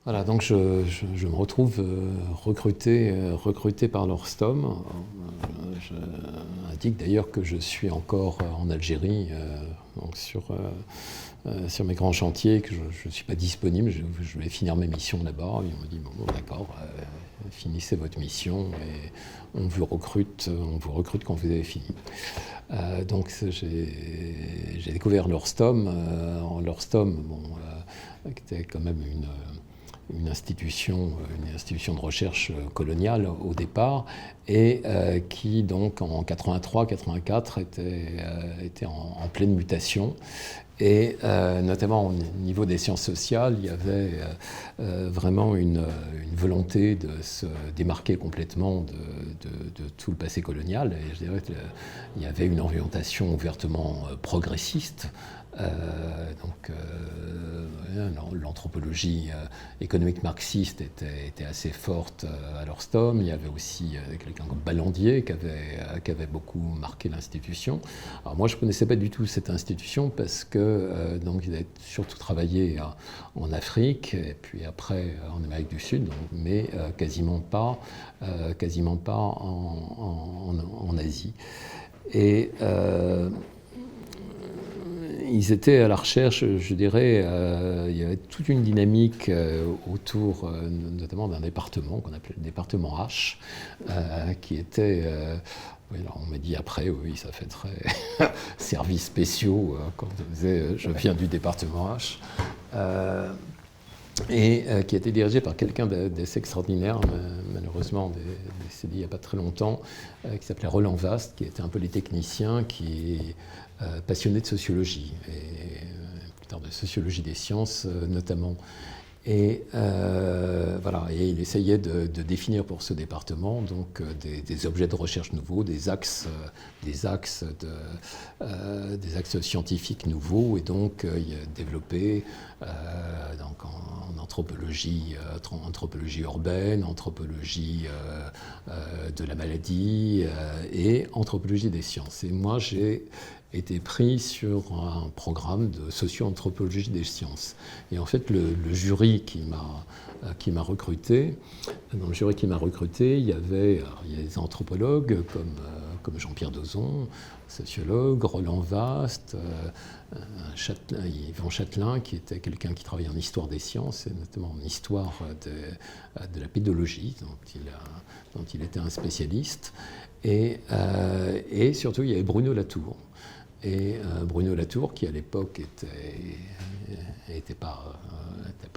Voilà, donc je me retrouve recruté par l'Orstom. Je indique d'ailleurs que je suis encore en Algérie, donc sur mes grands chantiers, que je ne suis pas disponible, je vais finir mes missions là-bas. Ils m'ont dit, bon, d'accord, finissez votre mission et on vous recrute quand vous avez fini. Donc j'ai découvert l'Orstom. L'Orstom, qui était quand même une institution de recherche coloniale au départ, et qui donc en 83-84 était en pleine mutation. Et notamment au niveau des sciences sociales, il y avait vraiment une volonté de se démarquer complètement de tout le passé colonial. Et je dirais qu'il y avait une orientation ouvertement progressiste. L'anthropologie économique marxiste était assez forte à l'Orstom. Il y avait aussi quelqu'un comme Ballandier qui avait beaucoup marqué l'institution. Alors moi, je ne connaissais pas du tout cette institution parce que donc il avait surtout travaillé en Afrique et puis après en Amérique du Sud, mais quasiment pas en Asie. Et ils étaient à la recherche, je dirais, il y avait toute une dynamique autour notamment d'un département qu'on appelait le département H, qui était, oui, alors on m'a dit après, oui, ça fait très services spéciaux, quand on disait je viens du département H, et qui a été dirigé par quelqu'un d'assez extraordinaire, malheureusement décédé il n'y a pas très longtemps, qui s'appelait Roland Vast, qui était un polytechnicien, qui est passionné de sociologie, et plus tard de sociologie des sciences notamment. Et voilà, et il essayait de définir pour ce département donc des objets de recherche nouveaux, des axes scientifiques nouveaux, et donc il a développé donc en anthropologie urbaine, anthropologie de la maladie et anthropologie des sciences. Et moi, j'ai été pris sur un programme de socio-anthropologie des sciences. Et en fait, le jury qui m'a recruté, dans le jury qui m'a recruté, il y a des anthropologues comme Jean-Pierre Dozon, sociologue, Roland Vast, Yvan Châtelain, qui était quelqu'un qui travaillait en histoire des sciences, et notamment en histoire de la pédologie, dont il était un spécialiste. Et surtout, il y avait Bruno Latour. Et Bruno Latour, qui à l'époque était pas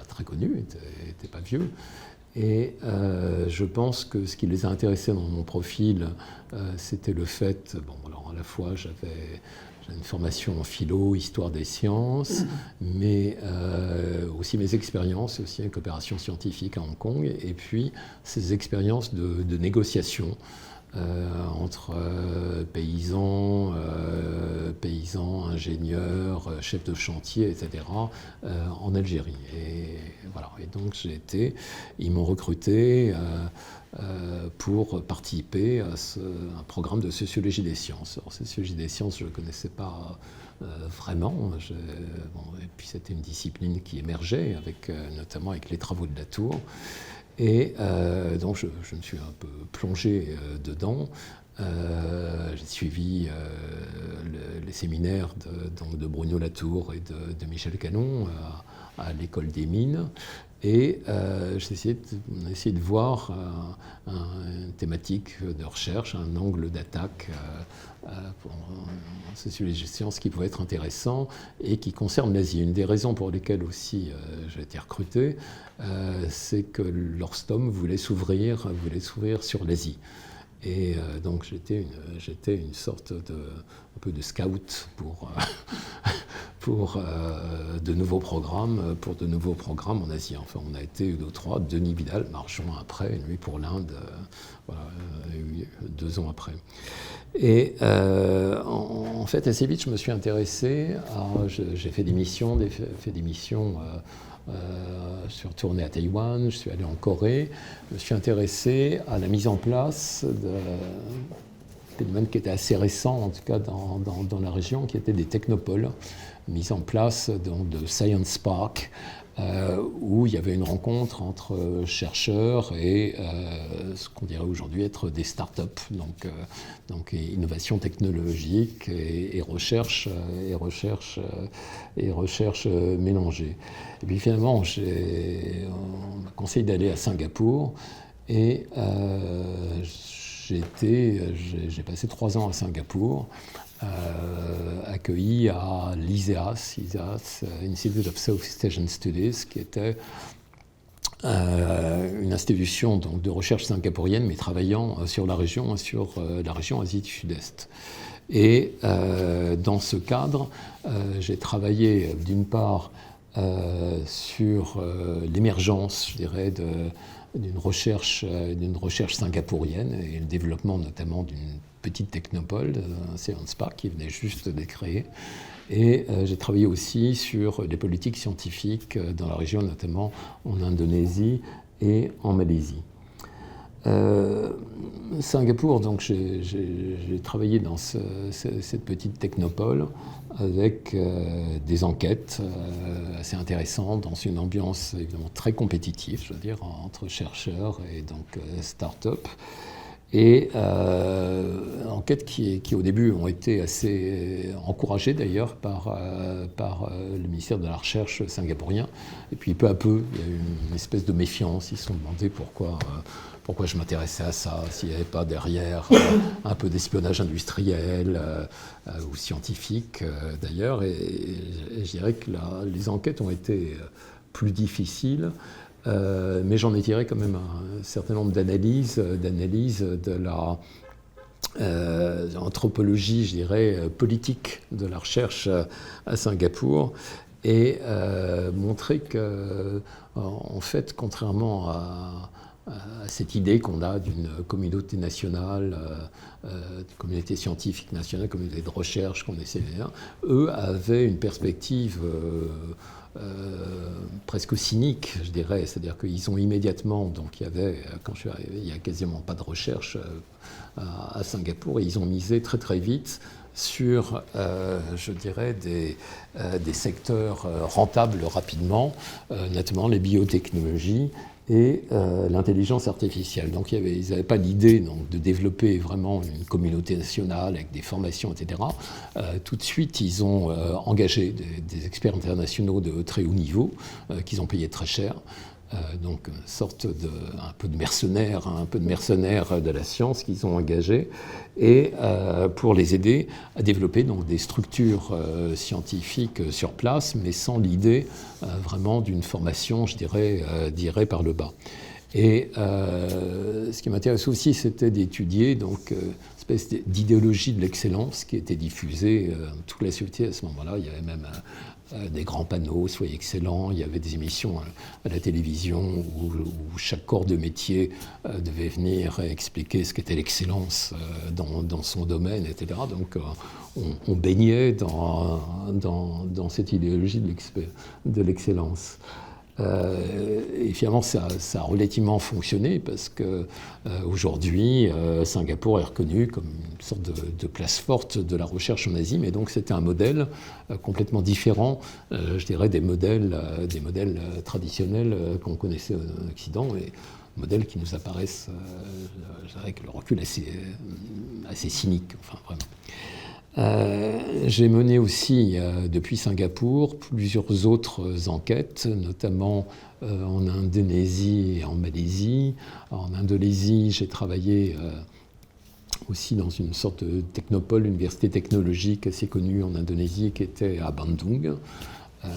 très connu, était pas vieux. Et je pense que ce qui les a intéressés dans mon profil, c'était le fait, alors à la fois j'avais une formation en philo, histoire des sciences, mais aussi mes expériences aussi en coopération scientifique à Hong Kong, et puis ces expériences de négociation entre paysans, ingénieurs, chefs de chantier, etc., en Algérie. Et voilà. Et donc ils m'ont recruté pour participer à un programme de sociologie des sciences. Alors, sociologie des sciences, je ne connaissais pas vraiment. Et puis c'était une discipline qui émergeait, notamment avec les travaux de Latour. Et donc je me suis un peu plongé dedans. J'ai suivi les séminaires de Bruno Latour et de Michel Canon à l'école des mines. Et j'ai essayé de voir une thématique de recherche, un angle d'attaque pour sociologie des sciences qui pouvait être intéressant et qui concerne l'Asie. Une des raisons pour lesquelles aussi j'ai été recruté, c'est que l'Orstom voulait s'ouvrir sur l'Asie. Et donc j'étais une sorte un peu de scout pour de nouveaux programmes en Asie. Enfin, on a été 2 ou 3. Denis Vidal m'a rejoint après, lui pour l'Inde, voilà, 2 ans après. Et en fait, assez vite, je me suis intéressé j'ai fait des missions, je suis retourné à Taïwan, je suis allé en Corée. Je me suis intéressé à la mise en place de phénomène qui était assez récent, en tout cas dans la région, qui était des technopoles, mise en place de Science Park, où il y avait une rencontre entre chercheurs et ce qu'on dirait aujourd'hui être des start-up, donc innovation technologique et recherche mélangée. Et puis finalement, on m'a conseillé d'aller à Singapour et j'ai passé 3 ans à Singapour, accueilli à l'ISEAS, Institute of Southeast Asian Studies, qui était une institution donc, de recherche singapourienne, mais travaillant sur la région Asie du Sud-Est. Et dans ce cadre, j'ai travaillé d'une part sur l'émergence, je dirais, d'une recherche singapourienne et le développement notamment d'une petite technopole, Science Park, qui venait juste d'être créée. Et j'ai travaillé aussi sur les politiques scientifiques dans la région, notamment en Indonésie et en Malaisie. Singapour, donc j'ai travaillé dans cette petite technopole avec des enquêtes assez intéressantes dans une ambiance évidemment très compétitive, je veux dire, entre chercheurs et donc start-up. Et enquêtes qui au début ont été assez encouragées d'ailleurs par le ministère de la Recherche singapourien. Et puis peu à peu, il y a eu une espèce de méfiance. Ils se sont demandé pourquoi je m'intéressais à ça, s'il n'y avait pas derrière un peu d'espionnage industriel ou scientifique d'ailleurs. Et je dirais que les enquêtes ont été plus difficiles. Mais j'en ai tiré quand même un certain nombre d'analyses de la anthropologie, je dirais, politique de la recherche à Singapour et montrer que, en fait, contrairement à cette idée qu'on a d'une communauté nationale, d'une communauté scientifique nationale, communauté de recherche qu'on essaie de faire, eux avaient une perspective presque cynique, je dirais, c'est-à-dire qu'ils ont immédiatement, donc quand je suis arrivé, il n'y a quasiment pas de recherche à Singapour, et ils ont misé très très vite sur, je dirais, des secteurs rentables rapidement, notamment les biotechnologies et l'intelligence artificielle. Donc ils n'avaient pas l'idée de développer vraiment une communauté nationale avec des formations, etc. Tout de suite, ils ont engagé des experts internationaux de très haut niveau qu'ils ont payé très cher. Donc une sorte un peu de mercenaires de la science qu'ils ont engagés et pour les aider à développer donc des structures scientifiques sur place, mais sans l'idée vraiment d'une formation, je dirais par le bas. Et ce qui m'intéresse aussi, c'était d'étudier donc une espèce d'idéologie de l'excellence qui était diffusée dans toute la société à ce moment-là. Il y avait même des grands panneaux, soyez excellents. Il y avait des émissions à la télévision où chaque corps de métier devait venir expliquer ce qu'était l'excellence dans son domaine, etc. Donc on baignait dans cette idéologie de l'excellence. Et finalement, ça a relativement fonctionné parce qu'aujourd'hui, Singapour est reconnu comme une sorte de place forte de la recherche en Asie, mais donc c'était un modèle complètement différent, je dirais, des modèles traditionnels qu'on connaissait en Occident, et modèles qui nous apparaissent, je dirais, avec le recul assez cynique, enfin vraiment. J'ai mené aussi, depuis Singapour, plusieurs autres enquêtes, notamment en Indonésie et en Malaisie. En Indonésie, j'ai travaillé aussi dans une sorte de technopole, université technologique assez connue en Indonésie, qui était à Bandung. On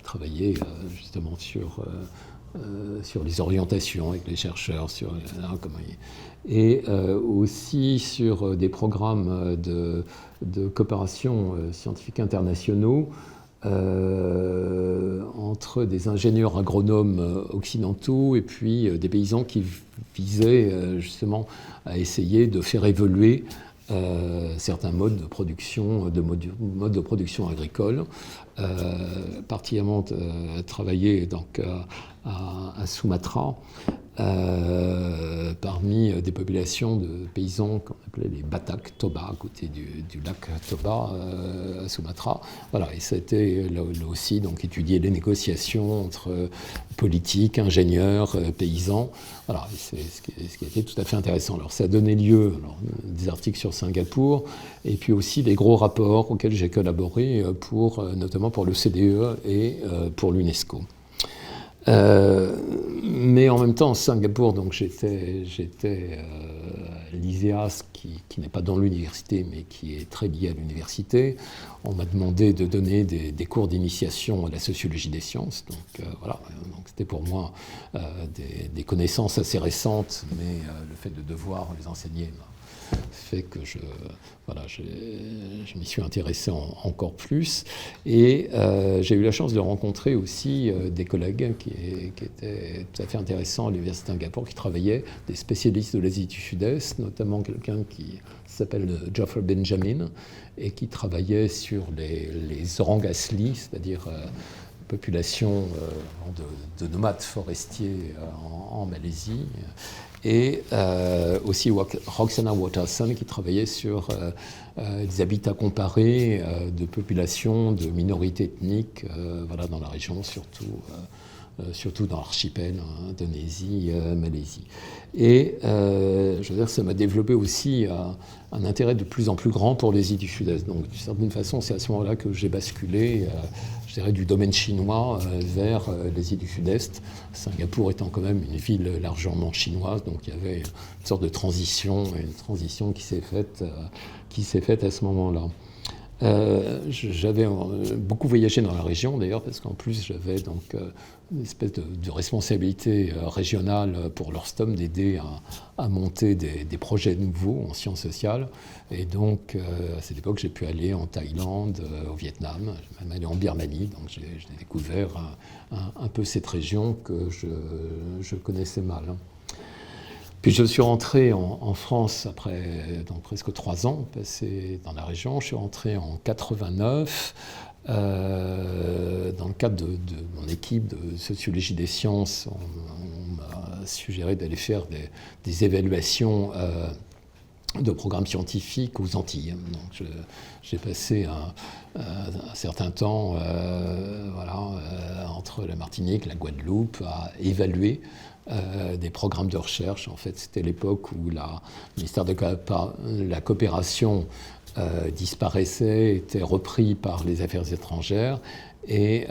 travaillait justement sur sur les orientations avec les chercheurs, et aussi sur des programmes de coopération scientifique internationaux entre des ingénieurs agronomes occidentaux et puis des paysans qui visaient justement à essayer de faire évoluer certains modes de production, modes de production agricole, particulièrement travaillé donc à Sumatra, parmi des populations de paysans qu'on appelait les Batak Toba, à côté du lac Toba, à Sumatra. Voilà, et ça a été là aussi donc, étudier les négociations entre politiques, ingénieurs, paysans. Voilà, c'est ce qui a été tout à fait intéressant. Alors ça a donné lieu à des articles sur Singapour, et puis aussi des gros rapports auxquels j'ai collaboré, notamment pour le CDE et pour l'UNESCO. Mais en même temps, Singapour, donc j'étais à l'ISEAS, qui n'est pas dans l'université, mais qui est très lié à l'université. On m'a demandé de donner des cours d'initiation à la sociologie des sciences. Donc voilà, donc c'était pour moi des connaissances assez récentes, mais le fait de devoir les enseigner fait que je m'y suis intéressé encore plus. Et j'ai eu la chance de rencontrer aussi des collègues qui étaient tout à fait intéressants à l'Université de Singapour, qui travaillaient, des spécialistes de l'Asie du Sud-Est, notamment quelqu'un qui s'appelle Geoffrey Benjamin, et qui travaillait sur les orang asli, c'est-à-dire population de nomades forestiers en Malaisie, et aussi Roxana Watterson qui travaillait sur des habitats comparés de populations de minorités ethniques voilà, dans la région, surtout dans l'archipel, Indonésie, Malaisie. Et je veux dire, ça m'a développé aussi un intérêt de plus en plus grand pour les îles du Sud-Est. Donc d'une certaine façon, c'est à ce moment-là que j'ai basculé je dirais, du domaine chinois vers les îles du Sud-Est, Singapour étant quand même une ville largement chinoise, donc il y avait une sorte de transition qui s'est faite à ce moment-là. J'avais beaucoup voyagé dans la région d'ailleurs, parce qu'en plus j'avais donc une espèce de responsabilité régionale pour l'Orstom d'aider à monter des projets nouveaux en sciences sociales. Et donc à cette époque j'ai pu aller en Thaïlande, au Vietnam, j'ai même allé en Birmanie, donc j'ai découvert un peu cette région que je connaissais mal. Puis je suis rentré en France après donc presque 3 ans passés dans la région. Je suis rentré en 89 dans le cadre de mon équipe de sociologie des sciences. On m'a suggéré d'aller faire des évaluations de programmes scientifiques aux Antilles. Donc j'ai passé un certain temps entre la Martinique, la Guadeloupe, à évaluer des programmes de recherche. En fait, c'était l'époque où le ministère de la coopération disparaissait, était repris par les affaires étrangères, et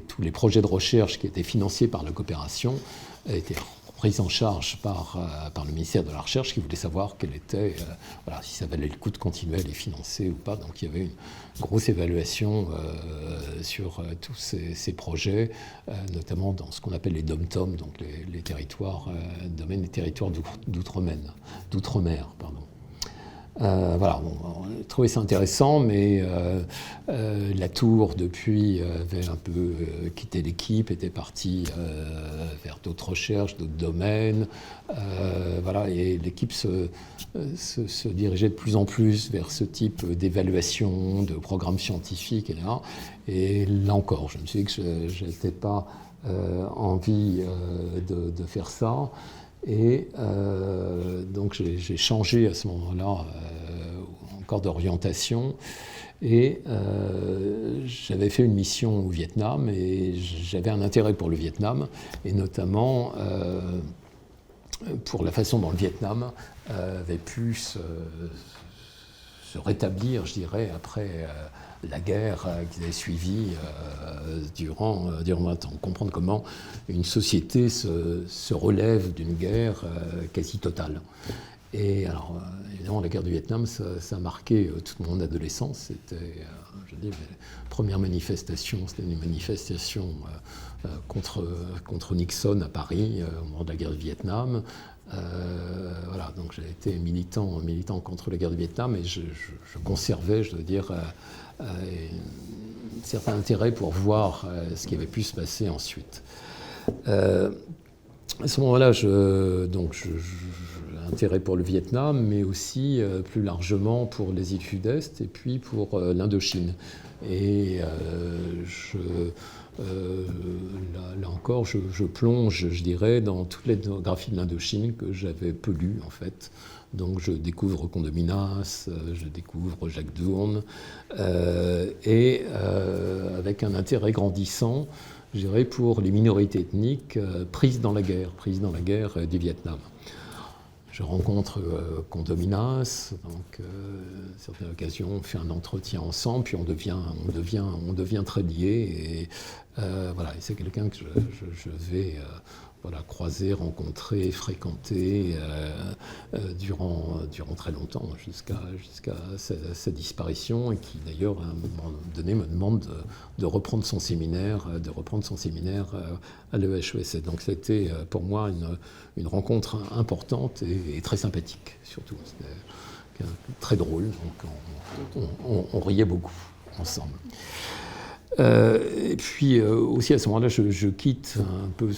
tous les projets de recherche qui étaient financés par la coopération étaient pris en charge par le ministère de la Recherche, qui voulait savoir si ça valait le coup de continuer à les financer ou pas. Donc il y avait une grosse évaluation sur tous ces projets, notamment dans ce qu'on appelle les dom-tom, donc les territoires d'outre-mer. Voilà, on a trouvé ça intéressant, mais la Tour, depuis, avait un peu quitté l'équipe, était partie vers d'autres recherches, d'autres domaines. Voilà, et l'équipe se dirigeait de plus en plus vers ce type d'évaluation, de programmes scientifiques, etc. Et là encore, je me suis dit que je n'avais pas envie de faire ça. Et donc j'ai changé à ce moment-là encore d'orientation, et j'avais fait une mission au Vietnam, et j'avais un intérêt pour le Vietnam, et notamment pour la façon dont le Vietnam avait pu se rétablir, je dirais, après la guerre qui avait suivi durant 20 ans. Comprendre comment une société se relève d'une guerre quasi totale. Et alors, évidemment, la guerre du Vietnam, ça a marqué toute mon adolescence. C'était, je dis, les premières manifestations, c'était une manifestation contre Nixon à Paris au moment de la guerre du Vietnam. Voilà, donc j'ai été militant contre la guerre du Vietnam, et je conservais, je dois dire, un certain intérêt pour voir ce qui avait pu se passer ensuite. À ce moment-là, j'ai intérêt pour le Vietnam, mais aussi plus largement pour l'Asie du Sud-Est et puis pour l'Indochine. Et là encore, je plonge, je dirais, dans toute l'ethnographie de l'Indochine que j'avais peu lue, en fait. Donc je découvre Condominas, je découvre Jacques Dourne, et avec un intérêt grandissant, je dirais, pour les minorités ethniques prises dans la guerre du Vietnam. Je rencontre Condominas, donc à certaines occasions, on fait un entretien ensemble, puis on devient très liés. Et voilà, et c'est quelqu'un que je vais croiser, rencontrer, fréquenter durant très longtemps, jusqu'à sa disparition, et qui d'ailleurs à un moment donné me demande de reprendre son séminaire à l'EHESS. Donc c'était pour moi une rencontre importante et très sympathique, surtout. C'était très drôle, donc on riait beaucoup ensemble. Et puis aussi à ce moment-là, je quitte un peu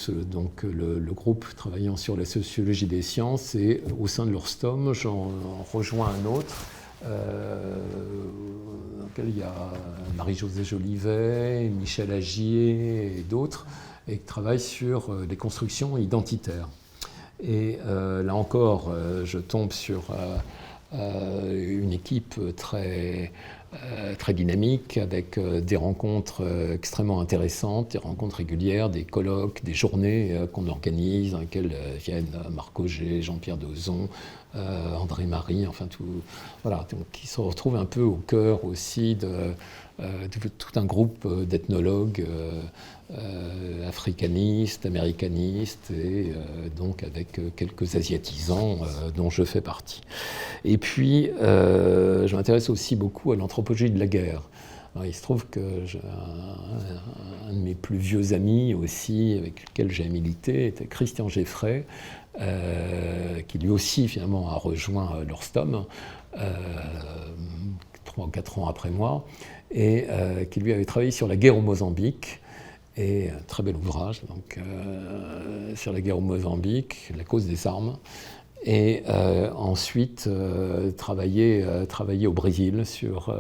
le groupe travaillant sur la sociologie des sciences, et au sein de l'Orstom, j'en rejoins un autre, dans lequel il y a Marie-Josée Jolivet, Michel Agier et d'autres, et qui travaillent sur les constructions identitaires. Et là encore, je tombe sur une équipe très dynamique, avec des rencontres extrêmement intéressantes, des rencontres régulières, des colloques, des journées qu'on organise, dans lesquelles viennent Marc Auger, Jean-Pierre Dozon, André Marie, enfin tout, voilà, donc, qui se retrouvent un peu au cœur aussi de tout un groupe d'ethnologues africanistes, américanistes, et donc avec quelques asiatisants dont je fais partie. Et puis, je m'intéresse aussi beaucoup à l'anthropologie de la guerre. Alors, il se trouve que j'ai un de mes plus vieux amis aussi, avec lequel j'ai milité, était Christian Geffray, qui lui aussi finalement a rejoint l'Orstom 3 ou 4 ans après moi, et qui lui avait travaillé sur la guerre au Mozambique. Et un très bel ouvrage donc, sur la guerre au Mozambique, la cause des armes. Et ensuite, travailler au Brésil sur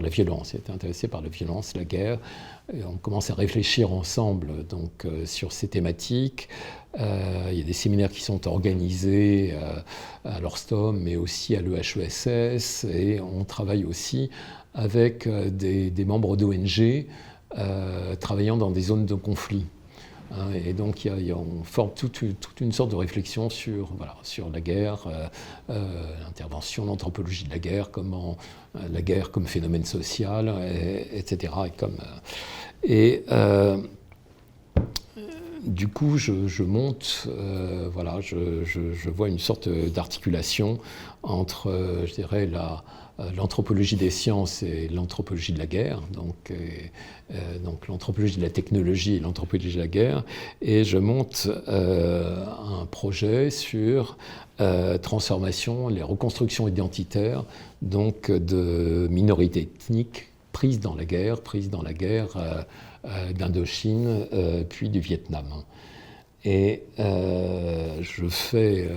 la violence. Il était intéressé par la violence, la guerre. Et on commence à réfléchir ensemble donc, sur ces thématiques. Il y a des séminaires qui sont organisés à l'Orstom, mais aussi à l'EHESS. Et on travaille aussi avec des membres d'ONG travaillant dans des zones de conflit. Et donc on forme toute une sorte de réflexion sur la guerre, l'intervention, l'anthropologie de la guerre, comment la guerre comme phénomène social, etc. Du coup, je monte, je vois une sorte d'articulation entre, je dirais, l'anthropologie des sciences et l'anthropologie de la guerre, donc l'anthropologie de la technologie et l'anthropologie de la guerre, et je monte un projet sur transformation, les reconstructions identitaires donc de minorités ethniques prises dans la guerre d'Indochine puis du Vietnam. Et je fais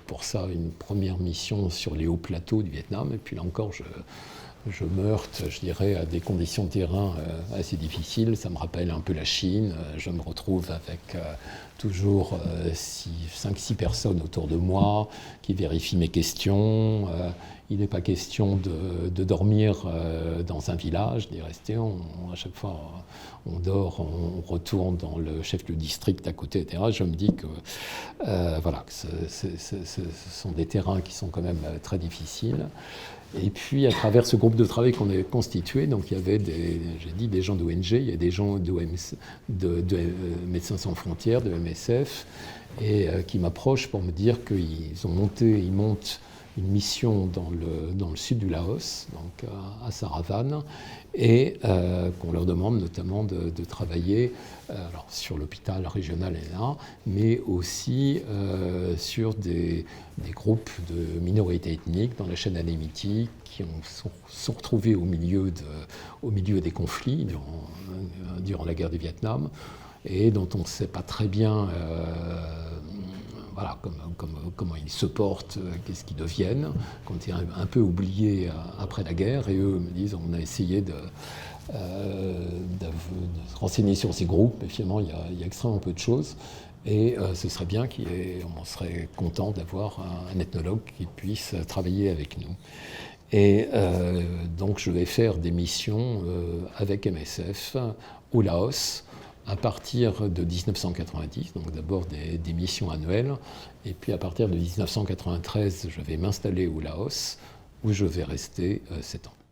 pour ça une première mission sur les hauts plateaux du Vietnam, et puis là encore je me heurte, je dirais, à des conditions de terrain assez difficiles. Ça me rappelle un peu la Chine. Je me retrouve avec toujours 5-6 personnes autour de moi qui vérifient mes questions. Il n'est pas question de dormir dans un village, d'y rester. À chaque fois, on dort, on retourne dans le chef-lieu district à côté, etc. Je me dis que, ce sont des terrains qui sont quand même très difficiles. Et puis, à travers ce groupe de travail qu'on a constitué, donc il y avait des gens d'ONG, il y a des gens de Médecins sans frontières, de MSF, et qui m'approchent pour me dire qu'ils montent une mission dans le sud du Laos, donc à Saravan, et qu'on leur demande notamment de travailler alors sur l'hôpital régional est là, mais aussi sur des groupes de minorités ethniques dans la chaîne Anémiti qui sont retrouvés au milieu des conflits durant la guerre du Vietnam et dont on ne sait pas très bien voilà, comment ils se portent, qu'est-ce qu'ils deviennent, quand ils sont un peu oubliés après la guerre. Et eux me disent, on a essayé de se renseigner sur ces groupes, mais finalement il y a extrêmement peu de choses. Et ce serait bien on serait content d'avoir un ethnologue qui puisse travailler avec nous. Et donc je vais faire des missions avec MSF au Laos, à partir de 1990, donc d'abord des missions annuelles, et puis à partir de 1993, je vais m'installer au Laos, où je vais rester 7 ans.